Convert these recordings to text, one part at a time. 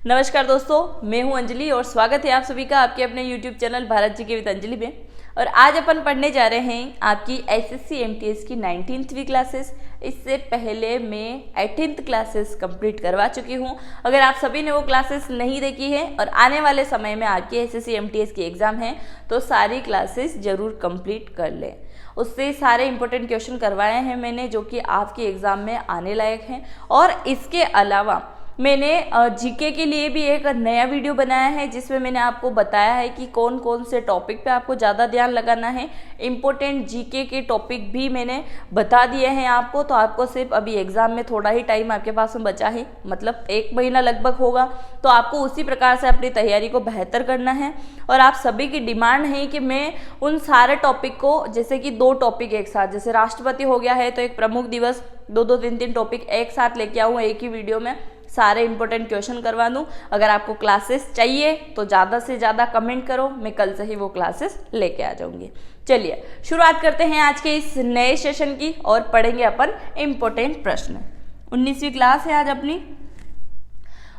नमस्कार दोस्तों, मैं हूं अंजलि और स्वागत है आप सभी का आपके अपने YouTube चैनल भारत जी के विद अंजलि में। और आज अपन पढ़ने जा रहे हैं आपकी SSC MTS की 19वीं क्लासेस। इससे पहले मैं 18th क्लासेस कंप्लीट करवा चुकी हूं। अगर आप सभी ने वो क्लासेस नहीं देखी है और आने वाले समय में आपकी SSC MTS की एग्ज़ाम है तो सारी क्लासेस ज़रूर कंप्लीट कर लें। उससे सारे इंपॉर्टेंट क्वेश्चन करवाए हैं मैंने जो कि आपके एग्ज़ाम में आने लायक हैं। और इसके अलावा मैंने जीके के लिए भी एक नया वीडियो बनाया है जिसमें मैंने आपको बताया है कि कौन कौन से टॉपिक पे आपको ज़्यादा ध्यान लगाना है। इम्पोर्टेंट जीके के टॉपिक भी मैंने बता दिए हैं आपको। तो आपको सिर्फ अभी एग्ज़ाम में थोड़ा ही टाइम आपके पास में बचा है, मतलब 1 महीना लगभग होगा। तो आपको उसी प्रकार से अपनी तैयारी को बेहतर करना है। और आप सभी की डिमांड है कि मैं उन सारे टॉपिक को, जैसे कि 2 टॉपिक एक साथ, जैसे राष्ट्रपति हो गया है तो एक प्रमुख दिवस, 2-2, 3-3 टॉपिक एक साथ लेके आऊँ एक ही वीडियो में, सारे इंपॉर्टेंट क्वेश्चन करवा दूँ। अगर आपको क्लासेस चाहिए तो ज़्यादा से ज़्यादा कमेंट करो, मैं कल से ही वो क्लासेस लेके आ जाऊँगी। चलिए शुरुआत करते हैं आज के इस नए सेशन की और पढ़ेंगे अपन इम्पोर्टेंट प्रश्न। 19वीं क्लास है आज अपनी।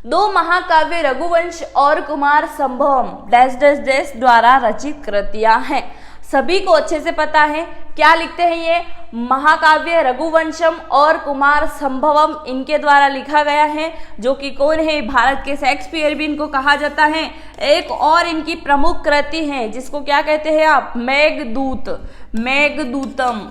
2 महाकाव्य रघुवंश और कुमार संभवम डैश डैश डैश द्वारा रचित कृतियां हैं। सभी को अच्छे से पता है क्या लिखते हैं ये, महाकाव्य रघुवंशम और कुमार संभवम इनके द्वारा लिखा गया है। जो कि कौन है, भारत के शेक्सपियर भी इनको कहा जाता है। एक और इनकी प्रमुख कृति है जिसको क्या कहते हैं आप, मेघदूत, मेघदूतम,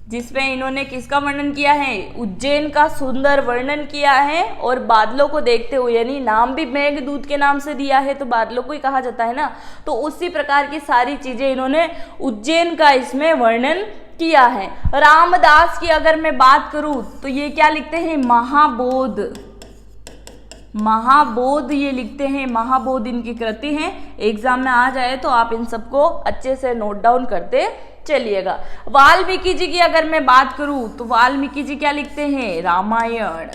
जिसमें इन्होंने किसका वर्णन किया है, उज्जैन का सुंदर वर्णन किया है। और बादलों को देखते हुए, यानी नाम भी मेघदूत के नाम से दिया है तो बादलों को ही कहा जाता है ना, तो उसी प्रकार की सारी चीजें इन्होंने उज्जैन का इसमें वर्णन किया है। रामदास की अगर मैं बात करूं तो ये क्या लिखते हैं, महाबोध ये लिखते हैं। महाबोध इनकी कृति है। एग्जाम में आ जाए तो आप इन सबको अच्छे से नोट डाउन करते चलिएगा। वाल्मीकि जी की अगर मैं बात करूं तो वाल्मीकि जी क्या लिखते हैं, रामायण।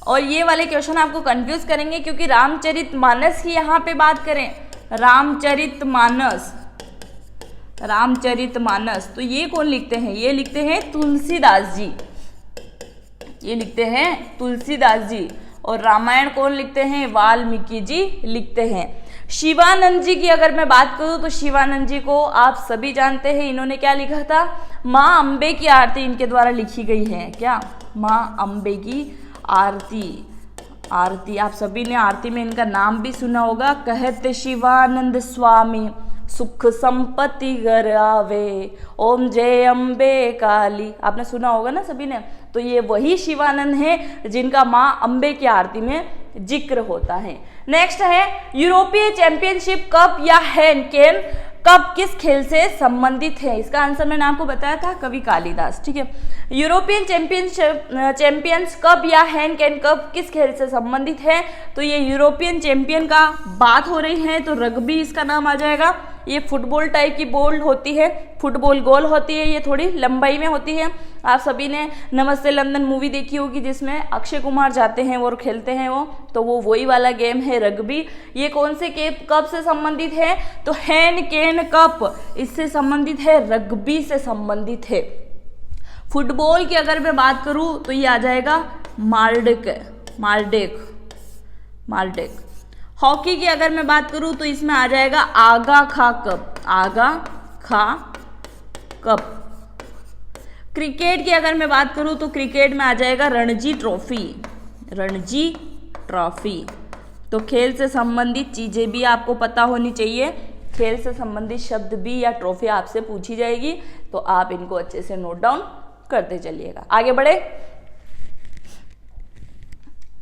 और ये वाले क्वेश्चन आपको कंफ्यूज करेंगे क्योंकि रामचरितमानस की यहाँ पे बात करें, रामचरितमानस तो ये कौन लिखते हैं, ये लिखते हैं तुलसीदास जी। और रामायण कौन लिखते हैं, वाल्मीकि जी लिखते हैं। शिवानंद जी की अगर मैं बात करूं तो शिवानंद जी को आप सभी जानते हैं, इन्होंने क्या लिखा था, माँ अम्बे की आरती इनके द्वारा लिखी गई है। क्या, माँ अम्बे की आरती आप सभी ने आरती में इनका नाम भी सुना होगा, कहते शिवानंद स्वामी सुख संपत्ति घर आवे, ओम जय अम्बे काली, आपने सुना होगा ना सभी ने। तो ये वही शिवानंद है जिनका माँ अम्बे की आरती में जिक्र होता है। नेक्स्ट है, यूरोपीय चैंपियनशिप कप या हैंड कैन कप किस खेल से संबंधित है। इसका आंसर मैंने आपको बताया था, कवि कालिदास। ठीक है, यूरोपियन चैंपियंस कप या हैंड कैन कप किस खेल से संबंधित है। तो ये यूरोपियन चैंपियन का बात हो रही है तो रग्बी इसका नाम आ जाएगा। ये फुटबॉल टाइप की बॉल होती है, फुटबॉल गोल होती है, ये थोड़ी लंबाई में होती है। आप सभी ने नमस्ते लंदन मूवी देखी होगी जिसमें अक्षय कुमार जाते हैं और खेलते हैं तो वो वही वाला गेम है रग्बी। ये कौन से कप से संबंधित है, तो हैंड कैन कप इससे संबंधित है, रग्बी से संबंधित है। फुटबॉल की अगर मैं बात करूं तो ये आ जाएगा माल्डेक। हॉकी की अगर मैं बात करूं तो इसमें आ जाएगा आगा खा कप। क्रिकेट की अगर मैं बात करूं तो क्रिकेट में आ जाएगा रणजी ट्रॉफी। तो खेल से संबंधित चीजें भी आपको पता होनी चाहिए। खेल से संबंधित शब्द भी या ट्रॉफी आपसे पूछी जाएगी तो आप इनको अच्छे से नोट डाउन करते चलिएगा। आगे बढ़े।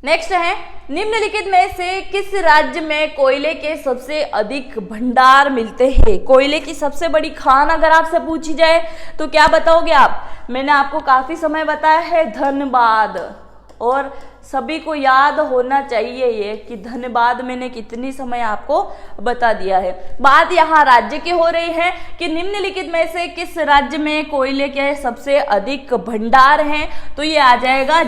नेक्स्ट है, निम्नलिखित में से किस राज्य में कोयले के सबसे अधिक भंडार मिलते हैं। कोयले की सबसे बड़ी खान अगर आपसे पूछी जाए तो क्या बताओगे आप, मैंने आपको काफी समय बताया है धनबाद। और सभी को याद होना चाहिए ये कि धनबाद मैंने कितनी समय आपको बता दिया है। बात यहाँ राज्य की हो रही है कि निम्नलिखित में से किस राज्य में कोयले के सबसे अधिक भंडार हैं। तो ये आ जाएगा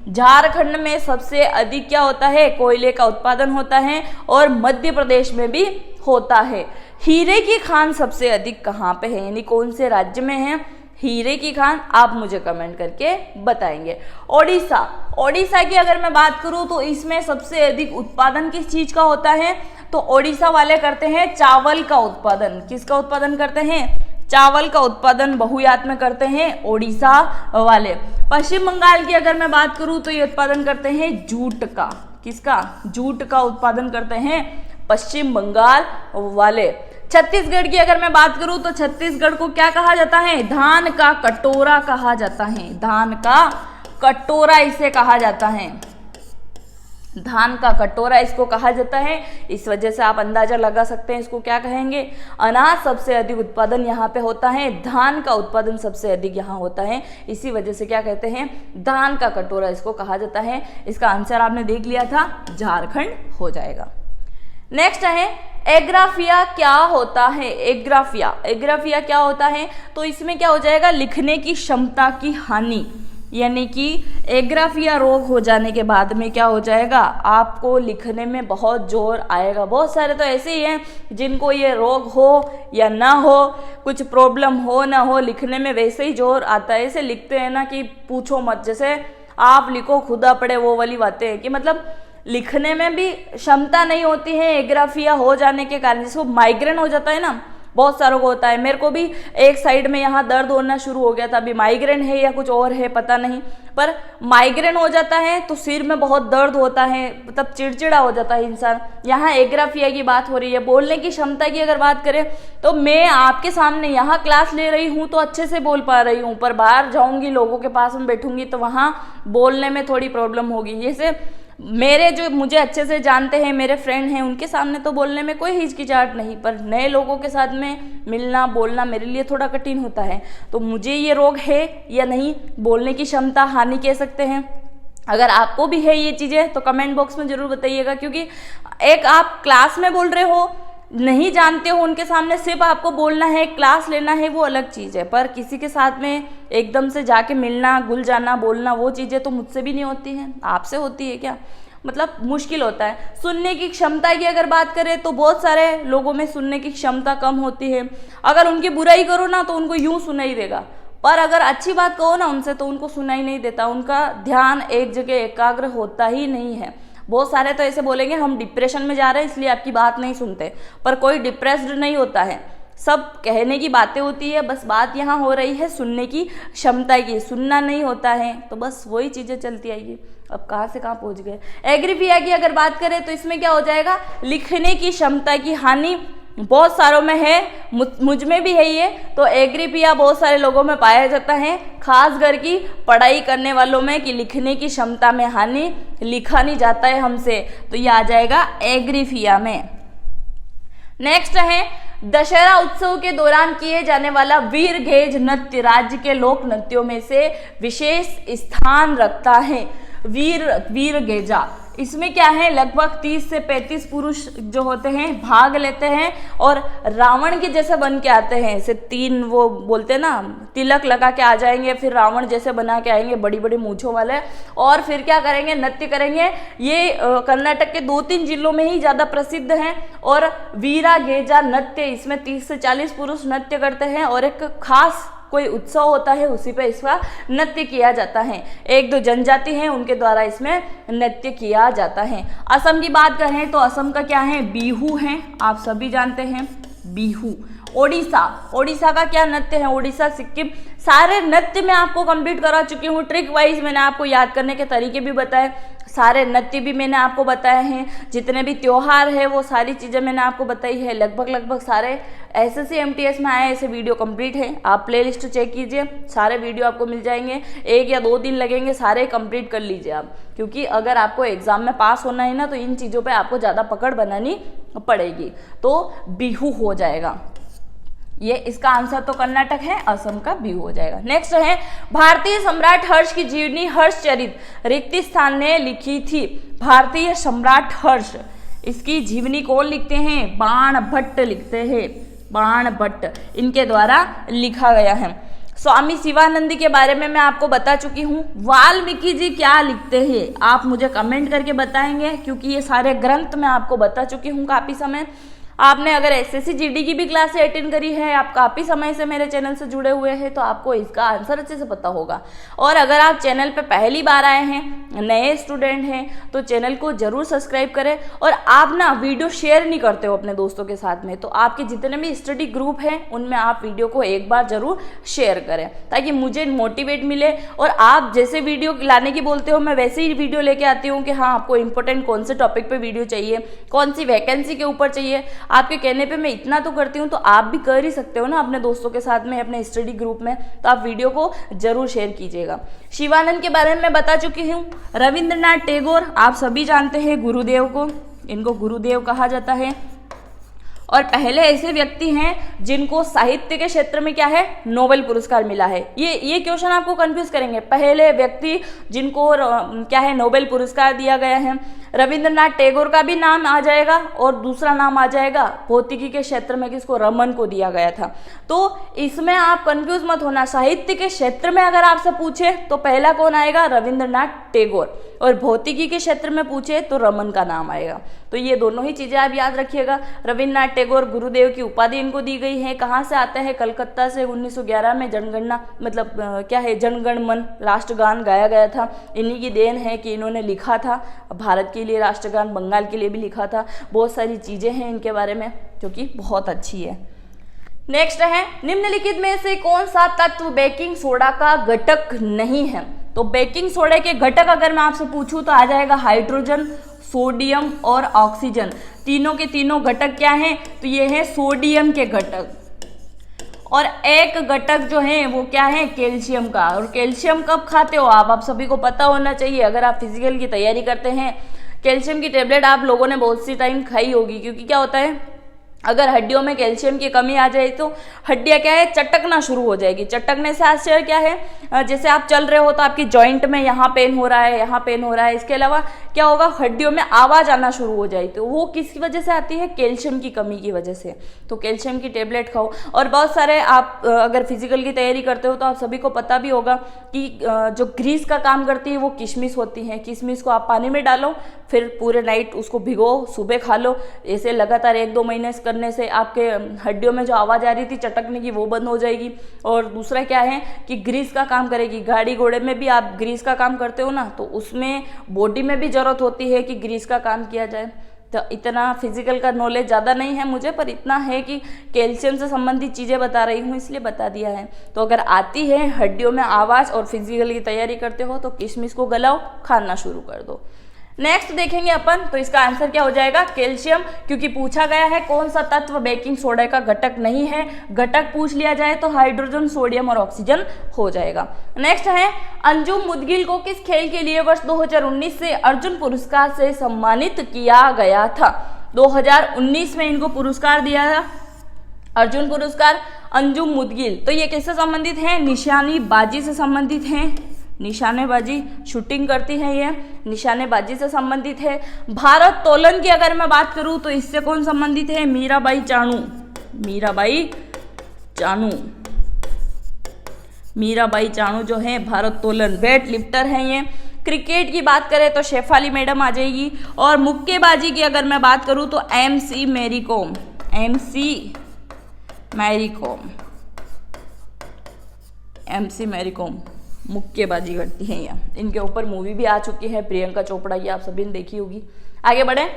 झारखंड में सबसे अधिक क्या होता है, कोयले का उत्पादन होता है। और मध्य प्रदेश में भी होता है। हीरे की खान सबसे अधिक कहाँ पे है, यानी कौन से राज्य में है, हीरे की खान, आप मुझे कमेंट करके बताएंगे। ओडिशा, ओडिशा की अगर मैं बात करूं तो इसमें सबसे अधिक उत्पादन किस चीज का होता है, तो ओडिशा वाले करते हैं चावल का उत्पादन। किसका उत्पादन करते हैं, चावल का उत्पादन बहुयात में करते हैं ओडिशा वाले। पश्चिम बंगाल की अगर मैं बात करूं तो ये उत्पादन करते हैं जूट का। किसका, जूट का उत्पादन करते हैं पश्चिम बंगाल वाले। छत्तीसगढ़ की अगर मैं बात करूं तो छत्तीसगढ़ को क्या कहा जाता है, धान का कटोरा कहा जाता है। धान का कटोरा इसे कहा जाता है, धान का कटोरा इसको कहा जाता है। इस वजह से आप अंदाजा लगा सकते हैं इसको क्या कहेंगे। अनाज सबसे अधिक उत्पादन यहाँ पे होता है, धान का उत्पादन सबसे अधिक यहाँ होता है, इसी वजह से क्या कहते हैं, धान का कटोरा इसको कहा जाता है। इसका आंसर आपने देख लिया था, झारखंड हो जाएगा। नेक्स्ट है एग्राफिया क्या होता है। एग्राफिया, एग्राफिया क्या होता है, तो इसमें क्या हो जाएगा, लिखने की क्षमता की हानि, यानी कि एग्राफिया रोग हो जाने के बाद में क्या हो जाएगा, आपको लिखने में बहुत जोर आएगा। बहुत सारे तो ऐसे ही हैं जिनको ये रोग हो या ना हो, कुछ प्रॉब्लम हो ना हो, लिखने में वैसे ही जोर आता है। ऐसे लिखते हैं ना कि पूछो मत, जैसे आप लिखो खुदा पड़े, वो वाली बातें हैं कि मतलब लिखने में भी क्षमता नहीं होती है एग्राफिया हो जाने के कारण। जिसको माइग्रेन हो जाता है ना, बहुत सारों को होता है, मेरे को भी एक साइड में यहाँ दर्द होना शुरू हो गया था। अभी माइग्रेन है या कुछ और है पता नहीं, पर माइग्रेन हो जाता है तो सिर में बहुत दर्द होता है, मतलब चिड़चिड़ा हो जाता है इंसान। यहाँ एग्राफिया की बात हो रही है। बोलने की क्षमता की अगर बात करें तो मैं आपके सामने यहाँ क्लास ले रही हूँ तो अच्छे से बोल पा रही हूँ, पर बाहर जाऊँगी, लोगों के पास में बैठूंगी तो वहाँ बोलने में थोड़ी प्रॉब्लम होगी। जैसे मेरे जो मुझे अच्छे से जानते हैं, मेरे फ्रेंड हैं, उनके सामने तो बोलने में कोई हिचकिचाहट नहीं, पर नए लोगों के साथ में मिलना बोलना मेरे लिए थोड़ा कठिन होता है। तो मुझे ये रोग है या नहीं, बोलने की क्षमता हानि कह सकते हैं। अगर आपको भी है ये चीज़ें तो कमेंट बॉक्स में ज़रूर बताइएगा, क्योंकि एक आप क्लास में बोल रहे हो, नहीं जानते हो उनके सामने, सिर्फ आपको बोलना है, क्लास लेना है, वो अलग चीज़ है, पर किसी के साथ में एकदम से जाके मिलना, घुल जाना, बोलना, वो चीज़ें तो मुझसे भी नहीं होती हैं, आपसे होती है क्या, मतलब मुश्किल होता है। सुनने की क्षमता की अगर बात करें तो बहुत सारे लोगों में सुनने की क्षमता कम होती है। अगर उनकी बुराई करो ना तो उनको यूं सुनाई देगा, पर अगर अच्छी बात कहो ना उनसे तो उनको सुनाई नहीं देता, उनका ध्यान एक जगह एकाग्र होता ही नहीं है। बहुत सारे तो ऐसे बोलेंगे हम डिप्रेशन में जा रहे हैं इसलिए आपकी बात नहीं सुनते, पर कोई डिप्रेस्ड नहीं होता है, सब कहने की बातें होती है, बस बात यहाँ हो रही है सुनने की क्षमता की, सुनना नहीं होता है, तो बस वही चीज़ें चलती आएगी। अब कहाँ से कहाँ पहुँच गए। एग्रीफिया की अगर बात करें तो इसमें क्या हो जाएगा, लिखने की क्षमता की हानि बहुत सारों में है, मुझ में भी है ये, तो एग्रीफिया बहुत सारे लोगों में पाया जाता है, खास कर की पढ़ाई करने वालों में, कि लिखने की क्षमता में हानि, लिखा नहीं जाता है हमसे, तो ये आ जाएगा एग्रीफिया में। नेक्स्ट है दशहरा उत्सव के दौरान किए जाने वाला वीरगेज नृत्य राज्य के लोक नृत्यों में से विशेष स्थान रखता है। वीरगेजा, इसमें क्या है, लगभग 30 से 35 पुरुष जो होते हैं भाग लेते हैं और रावण के जैसे बन के आते हैं। ऐसे 3 वो बोलते हैं ना, तिलक लगा के आ जाएंगे, फिर रावण जैसे बना के आएंगे, बड़ी बड़ी मूंछों वाले, और फिर क्या करेंगे, नृत्य करेंगे। ये कर्नाटक के 2-3 जिलों में ही ज़्यादा प्रसिद्ध हैं। और वीरगेजा नृत्य, इसमें 30 से 40 पुरुष नृत्य करते हैं और एक खास कोई उत्सव होता है उसी पे इसका नृत्य किया जाता है। 1-2 जनजाति हैं उनके द्वारा इसमें नृत्य किया जाता है। असम की बात करें तो असम का क्या है, बिहू है, आप सभी जानते हैं बिहू। ओडिशा, ओडिशा का क्या नृत्य है, ओडिशा, सिक्किम, सारे नृत्य मैं आपको कंप्लीट करा चुकी हूँ। ट्रिक वाइज मैंने आपको याद करने के तरीके भी बताए, सारे नृत्य भी मैंने आपको बताए हैं, जितने भी त्योहार है वो सारी चीज़ें मैंने आपको बताई है। लगभग सारे एसएससी एमटीएस में आए ऐसे वीडियो कंप्लीट है, आप प्लेलिस्ट चेक कीजिए, सारे वीडियो आपको मिल जाएंगे। 1 या 2 दिन लगेंगे, सारे कंप्लीट कर लीजिए आप, क्योंकि अगर आपको एग्जाम में पास होना है ना तो इन चीज़ों पे आपको ज़्यादा पकड़ बनानी पड़ेगी। तो बिहू हो जाएगा ये, इसका आंसर तो कर्नाटक है, असम का बिहू हो जाएगा। नेक्स्ट है भारतीय सम्राट हर्ष की जीवनी हर्षचरित रिक्त स्थान ने लिखी थी। भारतीय सम्राट हर्ष, इसकी जीवनी कौन लिखते हैं, बाण भट्ट लिखते हैं, बाण भट्ट इनके द्वारा लिखा गया है। स्वामी शिवानंद के बारे में मैं आपको बता चुकी हूँ। वाल्मीकि जी क्या लिखते हैं आप मुझे कमेंट करके बताएंगे, क्योंकि ये सारे ग्रंथ मैं आपको बता चुकी हूँ काफ़ी समय। आपने अगर एसएससी जीडी की भी क्लासें अटेंड करी है, आप काफ़ी समय से मेरे चैनल से जुड़े हुए हैं, तो आपको इसका आंसर अच्छे से पता होगा। और अगर आप चैनल पे पहली बार आए हैं, नए स्टूडेंट हैं, तो चैनल को जरूर सब्सक्राइब करें। और आप ना वीडियो शेयर नहीं करते हो अपने दोस्तों के साथ में, तो आपके जितने भी स्टडी ग्रुप हैं उनमें आप वीडियो को एक बार जरूर शेयर करें, ताकि मुझे मोटिवेट मिले। और आप जैसे वीडियो लाने की बोलते हो, मैं वैसे ही वीडियो लेके आती हूँ कि हाँ, आपको इंपॉर्टेंट कौन से टॉपिक पे वीडियो चाहिए, कौन सी वैकेंसी के ऊपर चाहिए। आपके कहने पे मैं इतना तो करती हूँ, तो आप भी कर ही सकते हो ना अपने दोस्तों के साथ में, अपने स्टडी ग्रुप में। तो आप वीडियो को जरूर शेयर कीजिएगा। शिवानंद के बारे में मैं बता चुकी हूँ। रविंद्रनाथ टैगोर आप सभी जानते हैं, गुरुदेव को, इनको गुरुदेव कहा जाता है। और पहले ऐसे व्यक्ति हैं जिनको साहित्य के क्षेत्र में क्या है, नोबेल पुरस्कार मिला है। ये क्वेश्चन आपको कंफ्यूज करेंगे। पहले व्यक्ति जिनको क्या है, नोबेल पुरस्कार दिया गया है। रविंद्रनाथ टैगोर का भी नाम आ जाएगा और दूसरा नाम आ जाएगा भौतिकी के क्षेत्र में किसको, रमन को दिया गया था। तो इसमें आप कंफ्यूज मत होना। साहित्य के क्षेत्र में अगर आपसे पूछे तो पहला कौन आएगा, रविंद्रनाथ टैगोर, और भौतिकी के क्षेत्र में पूछे तो रमन का नाम आएगा। तो ये दोनों ही चीजें आप याद रखिएगा। रविंद्रनाथ टैगोर गुरुदेव की उपाधि इनको दी गई है। कहाँ से आते हैं, कलकत्ता से। 1911 में जनगणना मतलब क्या है, जनगण मन राष्ट्रगान गाया गया था। इन्हीं की देन है कि इन्होंने लिखा था भारत के लिए राष्ट्रगान, बंगाल के लिए भी लिखा था। बहुत सारी चीजें हैं इनके बारे में जो कि बहुत अच्छी है। नेक्स्ट है, निम्नलिखित में से कौन सा तत्व बेकिंग सोडा का घटक नहीं है। तो बेकिंग सोडा के घटक अगर मैं आपसे पूछूं तो आ जाएगा हाइड्रोजन, सोडियम और ऑक्सीजन। तीनों के तीनों घटक क्या हैं, तो ये है सोडियम के घटक। और एक घटक जो है वो क्या है, कैल्शियम का। और कैल्शियम कब खाते हो आप सभी को पता होना चाहिए। अगर आप फिजिकल की तैयारी करते हैं, कैल्शियम की टेबलेट आप लोगों ने बहुत सी टाइम खाई होगी। क्योंकि क्या होता है, अगर हड्डियों में कैल्शियम की कमी आ जाए तो हड्डियां क्या है, चटकना शुरू हो जाएगी। चटकने से आश्चर्य क्या है, जैसे आप चल रहे हो तो आपकी जॉइंट में यहाँ पेन हो रहा है, यहाँ पेन हो रहा है। इसके अलावा क्या होगा, हड्डियों में आवाज आना शुरू हो जाए, तो वो किसकी वजह से आती है, कैल्शियम की कमी की वजह से। तो कैल्शियम की टेबलेट खाओ। और बहुत सारे आप अगर फिजिकल की तैयारी करते हो तो आप सभी को पता भी होगा कि जो ग्रीस का काम करती है वो किशमिश होती है। किशमिश को आप पानी में डालो, फिर पूरे नाइट उसको भिगो, सुबह खा लो। ऐसे लगातार 1-2 महीने करने से आपके हड्डियों में जो आवाज आ रही थी चटकने की वो बंद हो जाएगी। और दूसरा क्या है कि ग्रीस का काम करेगी। गाड़ी घोड़े में भी आप ग्रीस का काम करते हो ना, तो उसमें बॉडी में भी जरूरत होती है कि ग्रीस का काम किया जाए। तो इतना फिजिकल का नॉलेज ज़्यादा नहीं है मुझे, पर इतना है कि कैल्शियम से संबंधित चीज़ें बता रही हूँ इसलिए बता दिया है। तो अगर आती है हड्डियों में आवाज़ और फिजिकल की तैयारी करते हो तो किशमिश को गलाओ, खाना शुरू कर दो। नेक्स्ट देखेंगे अपन, तो इसका आंसर क्या हो जाएगा, कैल्शियम। क्योंकि पूछा गया है कौन सा तत्व बेकिंग सोडा का घटक नहीं है। घटक पूछ लिया जाए तो हाइड्रोजन, सोडियम और ऑक्सीजन हो जाएगा। नेक्स्ट है, अंजुम मुदगिल को किस खेल के लिए वर्ष 2019 से अर्जुन पुरस्कार से सम्मानित किया गया था। 2019 में इनको पुरस्कार दिया था, अर्जुन पुरस्कार, अंजुम मुदगिल। तो ये किससे संबंधित है, निशानेबाजी से संबंधित है। निशानेबाजी शूटिंग करती है, ये निशानेबाजी से संबंधित है। भारत तोलन की अगर मैं बात करूं तो इससे कौन संबंधित है, मीराबाई चानू। मीराबाई चानू, मीराबाई चानू जो है भारत तोलन वेट लिफ्टर है ये। क्रिकेट की बात करें तो शेफाली मैडम आ जाएगी। और मुक्केबाजी की अगर मैं बात करूं तो MC Mary Kom, MC Mary Kom, MC Mary Kom मुक्केबाजी करती हैं ये। इनके ऊपर मूवी भी आ चुकी है, प्रियंका चोपड़ा, ये आप सभी ने देखी होगी। आगे बढ़े।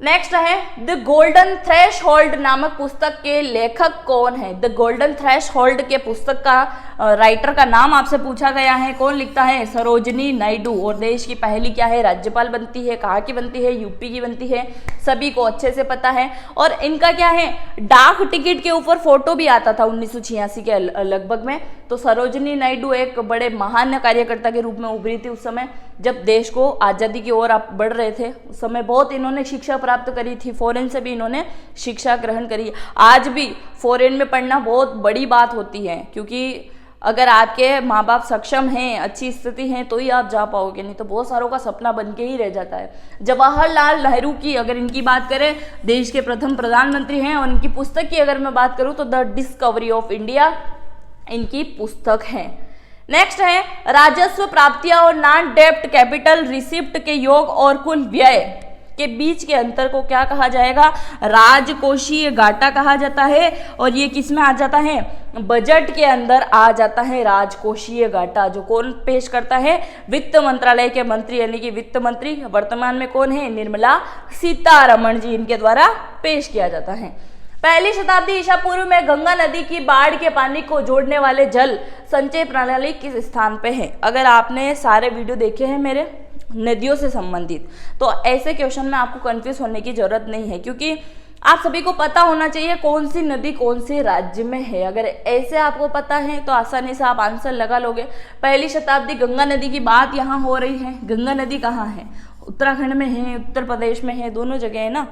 नेक्स्ट है, द गोल्डन थ्रेशहोल्ड नामक पुस्तक के लेखक कौन है। द गोल्डन थ्रेशहोल्ड के पुस्तक का राइटर का नाम आपसे पूछा गया है, कौन लिखता है, सरोजनी नायडू। और देश की पहली क्या है, राज्यपाल बनती है। कहाँ की बनती है, यूपी की बनती है, सभी को अच्छे से पता है। और इनका क्या है, डाक टिकट के ऊपर फोटो भी आता था 1986 के लगभग में। तो सरोजनी नायडू एक बड़े महान कार्यकर्ता के रूप में उभरी थी उस समय, जब देश को आज़ादी की ओर आप बढ़ रहे थे। उस समय बहुत इन्होंने शिक्षा प्राप्त करी थी, फॉरेन से भी इन्होंने शिक्षा ग्रहण करी। आज भी फॉरेन में पढ़ना बहुत बड़ी बात होती है, क्योंकि अगर आपके माँ बाप सक्षम हैं, अच्छी स्थिति है, तो ही आप जा पाओगे, नहीं तो बहुत सारों का सपना बन के ही रह जाता है। जवाहरलाल नेहरू की अगर इनकी बात करें, देश के प्रथम प्रधानमंत्री हैं, और इनकी पुस्तक की अगर मैं बात करूँ तो द डिस्कवरी ऑफ इंडिया इनकी पुस्तक है। नेक्स्ट है, राजस्व प्राप्तियां और नॉन डेप्ट कैपिटल रिसिप्ट के योग और कुल व्यय के बीच के अंतर को क्या कहा जाएगा, राजकोषीय घाटा कहा जाता है। और ये किस में आ जाता है, बजट के अंदर आ जाता है राजकोषीय घाटा। जो कौन पेश करता है, वित्त मंत्रालय के मंत्री यानी कि वित्त मंत्री वर्तमान में कौन है, निर्मला सीतारमण जी, इनके द्वारा पेश किया जाता है। पहली शताब्दी ईसा पूर्व में गंगा नदी की बाढ़ के पानी को जोड़ने वाले जल संचय प्रणाली किस स्थान पे है। अगर आपने सारे वीडियो देखे हैं मेरे नदियों से संबंधित, तो ऐसे क्वेश्चन में आपको कंफ्यूज होने की जरूरत नहीं है, क्योंकि आप सभी को पता होना चाहिए कौन सी नदी कौन से राज्य में है। अगर ऐसे आपको पता है तो आसानी से आप आंसर लगा लोगे। पहली शताब्दी गंगा नदी की बात यहाँ हो रही है। गंगा नदी कहाँ है, उत्तराखंड में है, उत्तर प्रदेश में है, दोनों जगह है ना।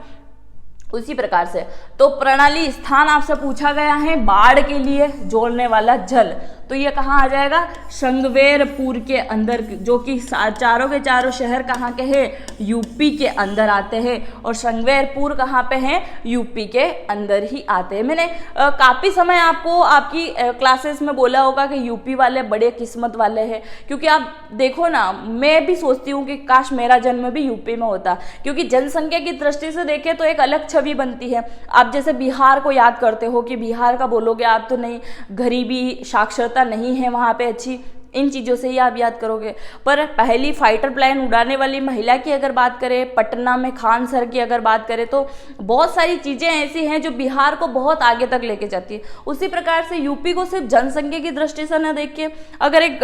उसी प्रकार से तो प्रणाली स्थान आपसे पूछा गया है, बाढ़ के लिए जोड़ने वाला जल, तो ये कहाँ आ जाएगा, संगवेरपुर के अंदर, जो कि चारों के चारों शहर कहाँ के हैं, यूपी के अंदर आते हैं। और संगवेरपुर कहाँ पे हैं, यूपी के अंदर ही आते हैं। मैंने काफ़ी समय आपको आपकी क्लासेस में बोला होगा कि यूपी वाले बड़े किस्मत वाले हैं, क्योंकि आप देखो ना, मैं भी सोचती हूँ कि काश मेरा जन्म भी यूपी में होता, क्योंकि जनसंख्या की दृष्टि से देखें तो एक अलग छवि बनती है। आप जैसे बिहार को याद करते हो कि बिहार का बोलोगे आप तो नहीं, गरीबी, साक्षरता नहीं है वहाँ पे अच्छी, इन चीज़ों से ही आप याद करोगे। पर पहली फाइटर प्लेन उड़ाने वाली महिला की अगर बात करें, पटना में खान सर की अगर बात करें, तो बहुत सारी चीज़ें ऐसी हैं जो बिहार को बहुत आगे तक लेके जाती है। उसी प्रकार से यूपी को सिर्फ जनसंख्या की दृष्टि से न देख के, अगर एक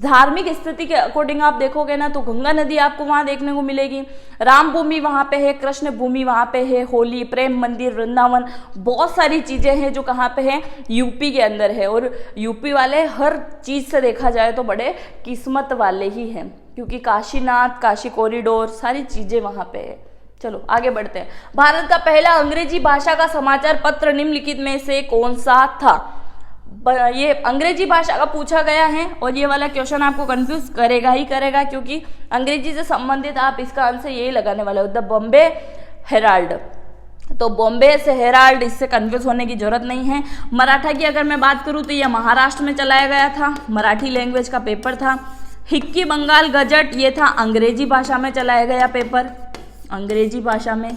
धार्मिक स्थिति के अकॉर्डिंग आप देखोगे ना, तो गंगा नदी आपको वहाँ देखने को मिलेगी, राम भूमि वहाँ पे है, कृष्ण भूमि वहाँ पे है, होली, प्रेम मंदिर, वृंदावन, बहुत सारी चीज़ें हैं जो कहाँ पे है, यूपी के अंदर है। और यूपी वाले हर चीज़ से देखा जाए तो बड़े किस्मत वाले ही हैं, क्योंकि काशीनाथ, काशी कॉरिडोर, सारी चीजें वहां पे है। चलो आगे बढ़ते हैं। भारत का पहला अंग्रेजी भाषा का समाचार पत्र निम्नलिखित में से कौन सा था। ये अंग्रेजी भाषा का पूछा गया है, और ये वाला क्वेश्चन आपको कंफ्यूज करेगा ही करेगा, क्योंकि अंग्रेजी से संबंधित आप इसका आंसर यही लगाने वाले हो, द बॉम्बे हेराल्ड। तो बॉम्बे से हेराल्ड, इससे कंफ्यूज होने की जरूरत नहीं है। मराठा की अगर मैं बात करूं तो यह महाराष्ट्र में चलाया गया था, मराठी लैंग्वेज का पेपर था। हिक्की बंगाल गजट, ये था अंग्रेजी भाषा में चलाया गया पेपर, अंग्रेजी भाषा में।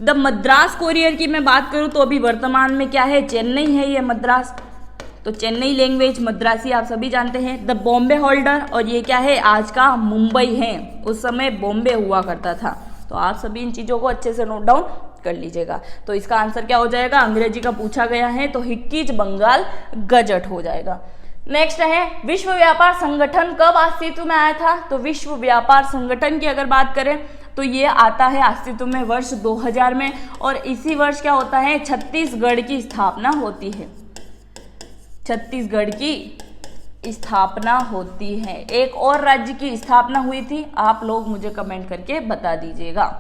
द मद्रास कोरियर की मैं बात करूं तो अभी वर्तमान में क्या है, चेन्नई है ये मद्रास, तो चेन्नई लैंग्वेज, मद्रासी आप सभी जानते हैं। द बॉम्बे होल्डर, और ये क्या है, आज का मुंबई है, उस समय बॉम्बे हुआ करता था। तो आप सभी इन चीज़ों को अच्छे से नोट डाउन कर लीजिएगा। तो इसका आंसर क्या हो जाएगा, अंग्रेजी का पूछा गया है तो हिक्कीज बंगाल गजट हो जाएगा। नेक्स्ट है, विश्व व्यापार संगठन कब अस्तित्व में आया था। तो विश्व व्यापार संगठन की अगर बात करें तो ये आता है अस्तित्व में वर्ष 2000 में, और इसी वर्ष क्या होता है, छत्तीसगढ़ की स्थापना होती है, छत्तीसगढ़ की स्थापना होती है। एक और राज्य की स्थापना हुई थी, आप लोग मुझे कमेंट करके बता दीजिएगा।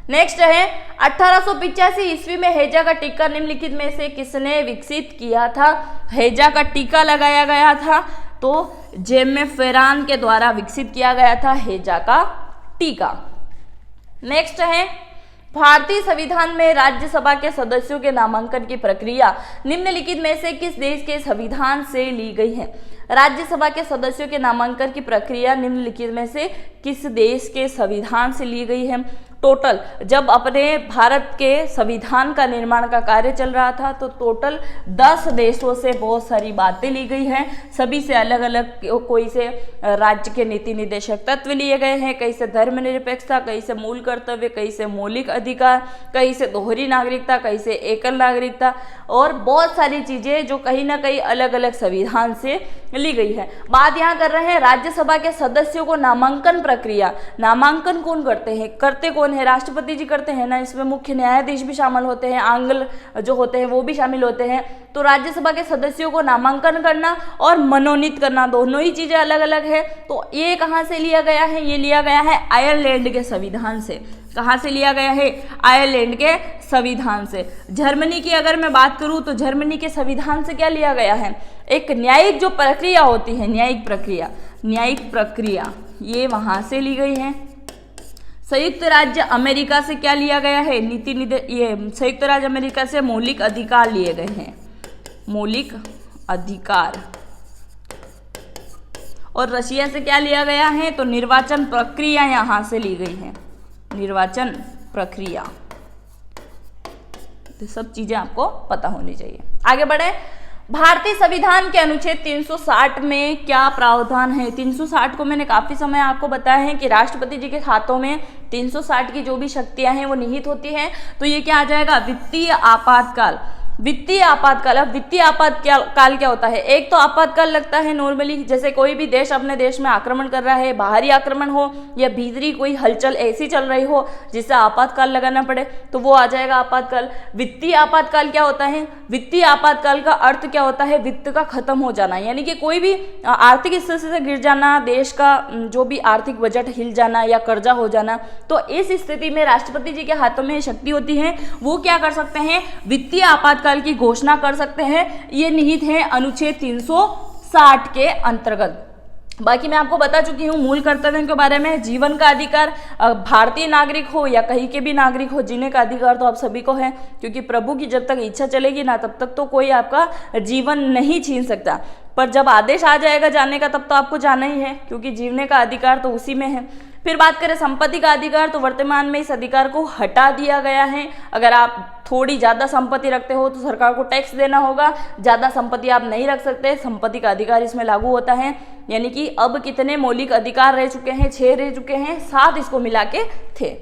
नेक्स्ट है, 1885 ईस्वी में हैजा का टीका निम्नलिखित में से किसने विकसित किया था। हैजा का टीका लगाया गया था तो जेम्स फेरान के द्वारा विकसित किया गया था हैजा का टीका। नेक्स्ट है, भारतीय संविधान में राज्यसभा के सदस्यों के नामांकन की प्रक्रिया निम्नलिखित में से किस देश के संविधान से ली गई है। राज्यसभा के सदस्यों के नामांकन की प्रक्रिया निम्नलिखित में से किस देश के संविधान से ली गई है। टोटल जब अपने भारत के संविधान का निर्माण का कार्य चल रहा था तो टोटल 10 देशों से बहुत सारी बातें ली गई हैं, सभी से अलग अलग, कोई से राज्य के नीति निर्देशक तत्व लिए गए हैं, कहीं से धर्मनिरपेक्षता, कहीं से मूल कर्तव्य, कहीं से मौलिक अधिकार, कहीं से दोहरी नागरिकता, कहीं से एकल नागरिकता, और बहुत सारी चीजें जो कहीं ना कहीं अलग अलग संविधान से ली गई है। बात यहाँ कर रहे हैं राज्यसभा के सदस्यों को नामांकन प्रक्रिया, नामांकन कौन करते हैं, करते कौन है, राष्ट्रपति जी करते हैं ना, इसमें मुख्य न्यायाधीश भी शामिल होते हैं, आंग्ल जो होते हैं वो भी शामिल होते हैं। तो राज्यसभा के सदस्यों को नामांकन करना और मनोनीत करना दोनों ही चीजें अलग अलग है। तो ये कहाँ से लिया गया है, ये लिया गया है आयरलैंड के संविधान से। कहाँ से लिया गया है, आयरलैंड के संविधान से। जर्मनी की अगर मैं बात करूं तो जर्मनी के संविधान से क्या लिया गया है, एक न्यायिक जो प्रक्रिया होती है, न्यायिक प्रक्रिया ये वहां से ली गई है। संयुक्त राज्य अमेरिका से क्या लिया गया है, ये संयुक्त राज्य अमेरिका से मौलिक अधिकार लिए गए हैं, मौलिक अधिकार। और रशिया से क्या लिया गया है, तो निर्वाचन प्रक्रिया यहां से ली गई है, निर्वाचन प्रक्रिया। तो सब चीजें आपको पता होनी चाहिए। आगे बढ़े। भारतीय संविधान के अनुच्छेद 360 में क्या प्रावधान है? 360 को मैंने काफी समय आपको बताया है कि राष्ट्रपति जी के हाथों में 360 की जो भी शक्तियां हैं वो निहित होती हैं। तो ये क्या आ जाएगा? वित्तीय आपातकाल। वित्तीय आपातकाल। अब वित्तीय आपातकाल क्या होता है? एक तो आपातकाल लगता है नॉर्मली, जैसे कोई भी देश अपने देश में आक्रमण कर रहा है, बाहरी आक्रमण हो या भीतरी कोई हलचल ऐसी चल रही हो जिससे आपातकाल लगाना पड़े, तो वो आ जाएगा आपातकाल। वित्तीय आपातकाल क्या होता है? वित्तीय आपातकाल का अर्थ क्या होता है? वित्त का खत्म हो जाना, यानी कि कोई भी आर्थिक स्थिति से गिर जाना, देश का जो भी आर्थिक बजट हिल जाना या कर्जा हो जाना। तो इस स्थिति में राष्ट्रपति जी के हाथों में शक्ति होती है, वो क्या कर सकते हैं? वित्तीय आपातकाल की घोषणा कर सकते हैं। ये निहित है अनुच्छेद 360 के अंतर्गत। बाकी मैं आपको बता चुकी हूँ मूल कर्तव्यों के बारे में। जीवन का अधिकार, भारतीय नागरिक हो या कहीं के भी नागरिक हो, जीने का अधिकार तो आप सभी को है, क्योंकि प्रभु की जब तक इच्छा चलेगी ना तब तक तो कोई आपका जीवन नहीं छीन सकता। पर जब आदेश आ जाएगा जाने का तब तो आपको जाना ही है, क्योंकि जीने का अधिकार तो उसी में है। फिर बात करें संपत्ति का अधिकार, तो वर्तमान में इस अधिकार को हटा दिया गया है। अगर आप थोड़ी ज़्यादा संपत्ति रखते हो तो सरकार को टैक्स देना होगा, ज़्यादा संपत्ति आप नहीं रख सकते, संपत्ति का अधिकार इसमें लागू होता है। यानी कि अब कितने मौलिक अधिकार रह चुके हैं? 6 रह चुके हैं, 7 इसको मिला के थे।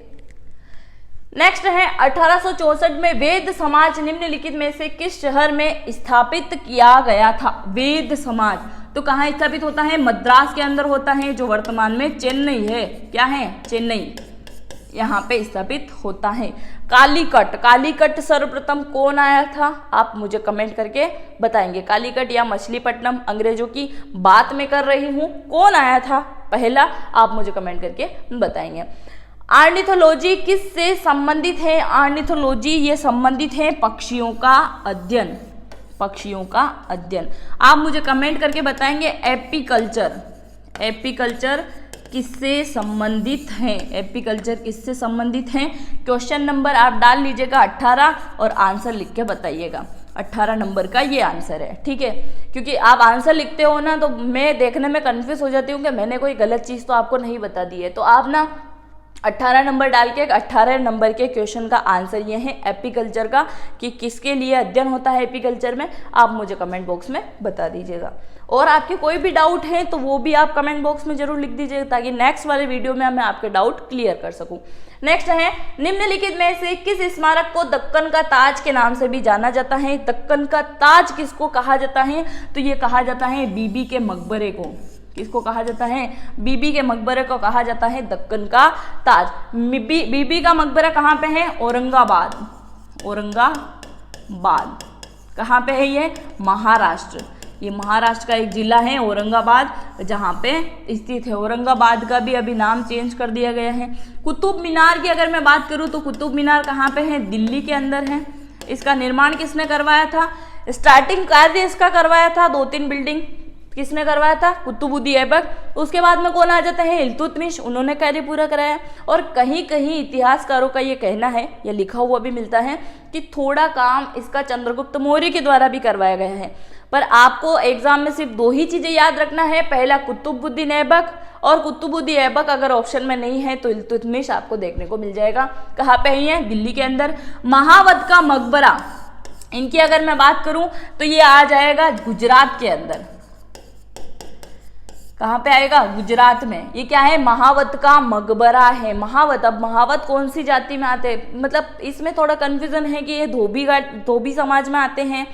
नेक्स्ट है 1864 में वेद समाज निम्नलिखित में से किस शहर में स्थापित किया गया था? वेद समाज तो कहाँ स्थापित होता है? मद्रास के अंदर होता है, जो वर्तमान में चेन्नई है। क्या है? चेन्नई, यहाँ पे स्थापित होता है। कालीकट, कालीकट सर्वप्रथम कौन आया था? आप मुझे कमेंट करके बताएंगे। कालीकट या मछलीपट्टनम, अंग्रेजों की बात में कर रही हूँ, कौन आया था पहला? आप मुझे कमेंट करके बताएंगे। ऑर्निथोलॉजी किससे संबंधित है? ऑर्निथोलॉजी ये संबंधित है पक्षियों का अध्ययन, पक्षियों का अध्ययन। आप मुझे कमेंट करके बताएंगे एपीकल्चर, एपीकल्चर किससे संबंधित है? एपीकल्चर किससे संबंधित है? क्वेश्चन नंबर आप डाल लीजिएगा 18 और आंसर लिख के बताइएगा। 18 नंबर का ये आंसर है, ठीक है। क्योंकि आप आंसर लिखते हो ना तो मैं देखने में कंफ्यूज हो जाती हूँ कि मैंने कोई गलत चीज़ तो आपको नहीं बता दी है। तो आप ना 18 नंबर डाल के 18 नंबर के क्वेश्चन का आंसर ये है एपीकल्चर का, कि किसके लिए अध्ययन होता है एपीकल्चर में, आप मुझे कमेंट बॉक्स में बता दीजिएगा। और आपके कोई भी डाउट है तो वो भी आप कमेंट बॉक्स में जरूर लिख दीजिएगा, ताकि नेक्स्ट वाले वीडियो में मैं आपके डाउट क्लियर कर सकूं। नेक्स्ट है निम्नलिखित में से किस स्मारक को दक्कन का ताज के नाम से भी जाना जाता है? दक्कन का ताज किसको कहा जाता है? तो ये कहा जाता है बीबी के मकबरे को। किसको कहा जाता है? बीबी के मकबरे को कहा जाता है दक्कन का ताज। बीबी का मकबरा कहाँ पे है? औरंगाबाद, औरंगाबाद कहाँ पे है ये? महाराष्ट्र। ये महाराष्ट्र का एक जिला है औरंगाबाद, जहाँ पे स्थित है। औरंगाबाद का भी अभी नाम चेंज कर दिया गया है। कुतुब मीनार की अगर मैं बात करूँ तो कुतुब मीनार कहाँ पे है? दिल्ली के अंदर है। इसका निर्माण किसने करवाया था? स्टार्टिंग कार्य इसका करवाया था, 2-3 बिल्डिंग किसने करवाया था? कुतुबुद्दीन ऐबक। उसके बाद में कौन आ जाता है? इल्तुतमिश, उन्होंने कार्य पूरा कराया। और कहीं कहीं इतिहासकारों का ये कहना है, या लिखा हुआ भी मिलता है, कि थोड़ा काम इसका चंद्रगुप्त मौर्य के द्वारा भी करवाया गया है। पर आपको एग्जाम में सिर्फ 2 ही चीजें याद रखना है, पहला कुतुबुद्दीन ऐबक, और कुतुबुद्दीन ऐबक अगर ऑप्शन में नहीं है तो इल्तुतमिश आपको देखने को मिल जाएगा। कहाँ पे है? दिल्ली के अंदर। महावत का मकबरा, इनकी अगर मैं बात करूं तो ये आ जाएगा गुजरात के अंदर। कहाँ पे आएगा? गुजरात में। ये क्या है? महावत का मकबरा है। महावत, अब महावत कौन सी जाति में आते हैं? मतलब इसमें थोड़ा कंफ्यूजन है कि ये धोबी समाज में आते हैं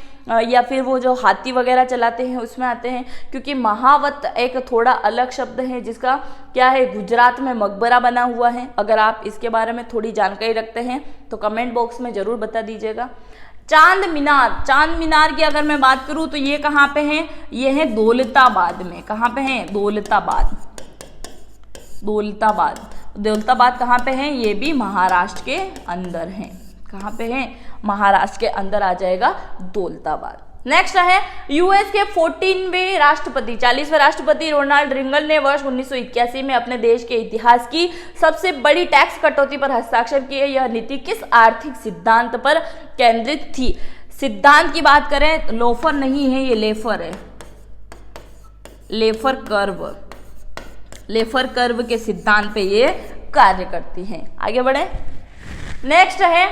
या फिर वो जो हाथी वगैरह चलाते हैं उसमें आते हैं, क्योंकि महावत एक थोड़ा अलग शब्द है जिसका क्या है? गुजरात में मकबरा बना हुआ है। अगर आप इसके बारे में थोड़ी जानकारी रखते हैं तो कमेंट बॉक्स में जरूर बता दीजिएगा। चांद मीनार, चांद मीनार की अगर मैं बात करूं तो ये कहाँ पे है? ये है दौलताबाद में। कहाँ पे है? दौलताबाद, दौलताबाद। दौलताबाद कहाँ पे है? ये भी महाराष्ट्र के अंदर है। कहाँ पे है? महाराष्ट्र के अंदर आ जाएगा दौलताबाद। नेक्स्ट है यूएस के 14वें राष्ट्रपति, 40वें राष्ट्रपति रोनाल्ड रिंगन ने वर्ष 1981 में अपने देश के इतिहास की सबसे बड़ी टैक्स कटौती पर हस्ताक्षर किए। यह नीति किस आर्थिक सिद्धांत पर केंद्रित थी? सिद्धांत की बात करें, लोफर नहीं है, ये लेफर है, लेफर कर्व, लेफर कर्व के सिद्धांत पे ये कार्य करती है। आगे बढ़े। नेक्स्ट है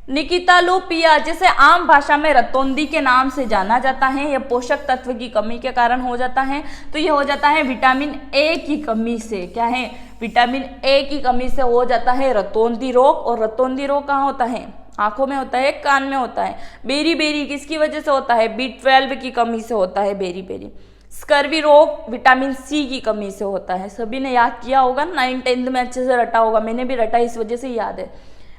निकितालोपिया, जिसे आम भाषा में रतौंधी के नाम से जाना जाता है। यह पोषक तत्व की कमी के कारण हो जाता है। तो यह हो जाता है विटामिन ए की कमी से। क्या है? विटामिन ए की कमी से हो जाता है रतौंधी रोग। और रतौंधी रोग कहाँ होता है? आंखों में होता है, कान में होता है। बेरी किसकी वजह से होता है? B12 की कमी से होता है बेरी। स्कर्वी रोग विटामिन सी की कमी से होता है। सभी ने याद किया होगा, 9th 10th में अच्छे से रटा होगा, मैंने भी रटा, इस वजह से याद है।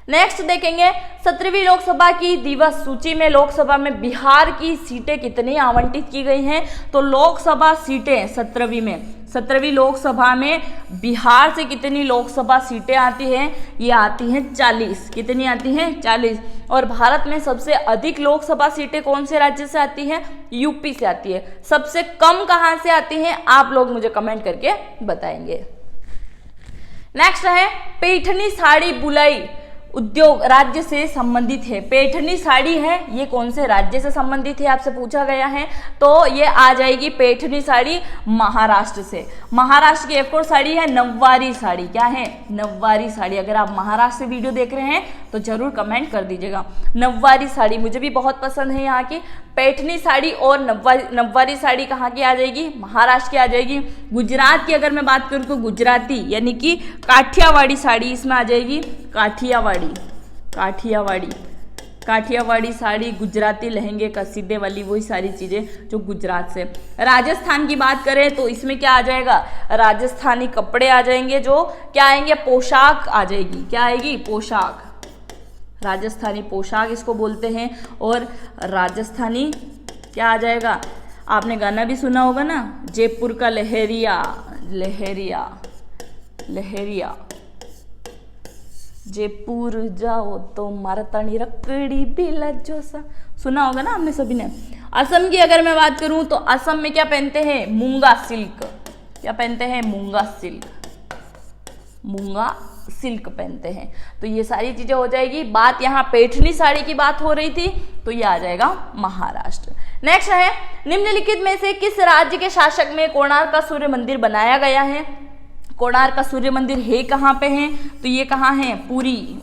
नेक्स्ट देखेंगे 17वीं लोकसभा की दिवस सूची में लोकसभा में बिहार की सीटें कितनी आवंटित की गई हैं। तो लोकसभा सीटें 17वीं लोकसभा में बिहार से कितनी लोकसभा सीटें आती हैं? ये आती हैं 40। कितनी आती हैं? 40। और भारत में सबसे अधिक लोकसभा सीटें कौन से राज्य से आती हैं? यूपी से आती है। सबसे कम कहाँ से आती हैं? आप लोग मुझे कमेंट करके बताएंगे। नेक्स्ट है पैठनी साड़ी बुलाई उद्योग राज्य से संबंधित है। पैठनी साड़ी है, ये कौन से राज्य से संबंधित है आपसे पूछा गया है। तो ये आ जाएगी पैठनी साड़ी महाराष्ट्र से। महाराष्ट्र की एक और साड़ी है नववारी साड़ी। क्या है? नववारी साड़ी। अगर आप महाराष्ट्र से वीडियो देख रहे हैं तो जरूर कमेंट कर दीजिएगा। नववारी साड़ी मुझे भी बहुत पसंद है यहाँ की। पैठनी साड़ी और नववारी साड़ी कहाँ की आ जाएगी? महाराष्ट्र की आ जाएगी। गुजरात की अगर मैं बात करूँ तो गुजराती यानी कि काठियावाड़ी साड़ी इसमें आ जाएगी। काठियावाड़ी साड़ी, गुजराती लहंगे, कसीदे वाली, वही सारी चीजें जो गुजरात से। राजस्थान की बात करें तो इसमें क्या आ जाएगा? राजस्थानी कपड़े आ जाएंगे। जो क्या आएंगे? पोशाक आ जाएगी। क्या आएगी? पोशाक। राजस्थानी पोशाक इसको बोलते हैं। और राजस्थानी क्या आ जाएगा? आपने गाना भी सुना होगा ना, जयपुर का लहरिया जयपुर जाओ तो मारतानी रकड़ी बिला जोसा, सुना होगा ना आपने सभी ने। असम की अगर मैं बात करूं तो असम में क्या पहनते हैं? मूंगा सिल्क। क्या पहनते हैं? मूंगा सिल्क पहनते हैं। तो ये सारी चीजें हो जाएगी। बात यहाँ पैठनी साड़ी की बात हो रही थी, तो ये आ जाएगा महाराष्ट्र। नेक्स्ट है निम्नलिखित में से किस राज्य के शासक में कोणार्क का सूर्य मंदिर बनाया गया है? कोणार्क का सूर्य मंदिर है कहाँ पे है? तो ये कहाँ है? पुरी,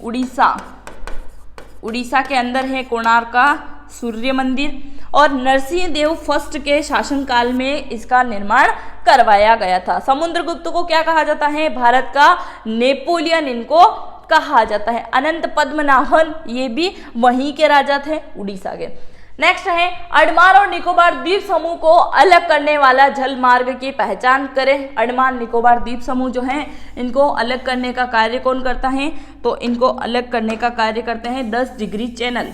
उड़ीसा के अंदर है कोणार्क का सूर्य मंदिर। और नरसिंह देव फर्स्ट के शासनकाल में इसका निर्माण करवाया गया था। समुद्रगुप्त को क्या कहा जाता है? भारत का नेपोलियन इनको कहा जाता है। अनंत पद्मनाभन ये भी वहीं के राजा थे, उड़ीसा के। नेक्स्ट है अंडमान और निकोबार द्वीप समूह को अलग करने वाला जल मार्ग की पहचान करें। अंडमान निकोबार द्वीप समूह जो है इनको अलग करने का कार्य कौन करता है? तो इनको अलग करने का कार्य करते हैं 10 डिग्री चैनल।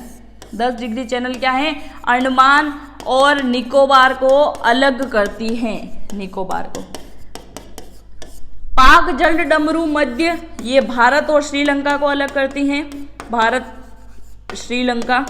10 डिग्री चैनल क्या है? अंडमान और निकोबार को अलग करती है। निकोबार को पाक जल डमरू मध्य, ये भारत और श्रीलंका को अलग करती हैं। भारत, श्रीलंका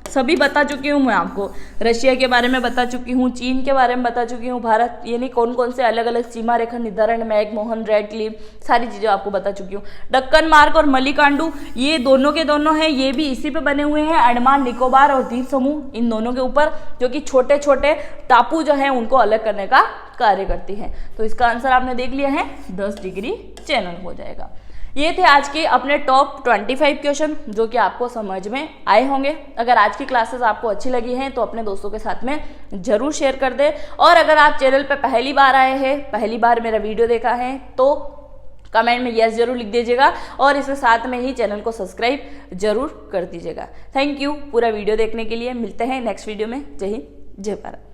सभी बता चुकी हूँ मैं आपको। रशिया के बारे में बता चुकी हूँ, चीन के बारे में बता चुकी हूँ, भारत यानी कौन कौन से अलग अलग सीमा रेखा निर्धारण, मैकमोहन, रेड क्लिफ, सारी चीजें आपको बता चुकी हूँ। दक्कन मार्ग और मलिकांडू ये दोनों के दोनों हैं, ये भी इसी पे बने हुए हैं। अंडमान निकोबार और द्वीप समूह इन दोनों के ऊपर, जो कि छोटे छोटे टापू जो है उनको अलग करने का कार्य करती है। तो इसका आंसर आपने देख लिया है, 10 डिग्री चैनल हो जाएगा। ये थे आज के अपने टॉप 25 क्वेश्चन जो कि आपको समझ में आए होंगे। अगर आज की क्लासेस आपको अच्छी लगी हैं तो अपने दोस्तों के साथ में जरूर शेयर कर दें। और अगर आप चैनल पर पहली बार आए हैं, पहली बार मेरा वीडियो देखा है, तो कमेंट में यस जरूर लिख दीजिएगा और इसके साथ में ही चैनल को सब्सक्राइब जरूर कर दीजिएगा। थैंक यू पूरा वीडियो देखने के लिए। मिलते हैं नेक्स्ट वीडियो में। जय हिंद, जय भारत।